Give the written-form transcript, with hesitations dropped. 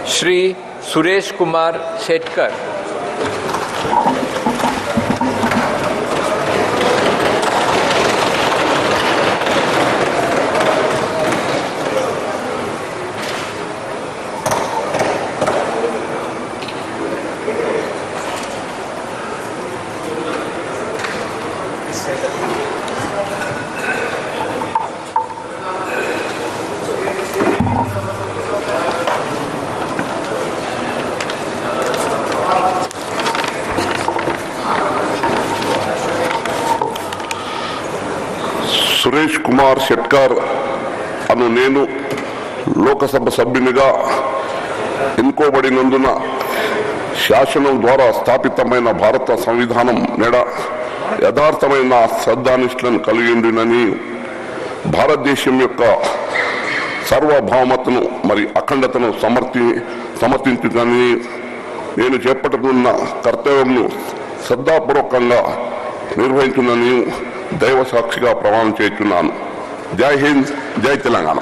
श्री सुरेश कुमार शेटकर। సురేష్ కుమార్ షెట్కర్ అను నేను లోకసభ సభ్యునిగా ఎన్నుకోబడినందున శాసనం ద్వారా స్థాపితమైన భారత సంవిధానం నేడ యథార్థమైన శ్రద్ధానిష్టలను కలిగి ఉండినని భారతదేశం యొక్క సార్వభౌమతను మరియు అఖండతను సమర్థించునని నేను చేపట్టుకున్న కర్తవ్యంను శ్రద్ధాపూర్వకంగా నిర్వహించునని దైవ సాక్షిగా ప్రమాణం చేస్తున్నాను. జై హింద్, జై తెలంగాణ.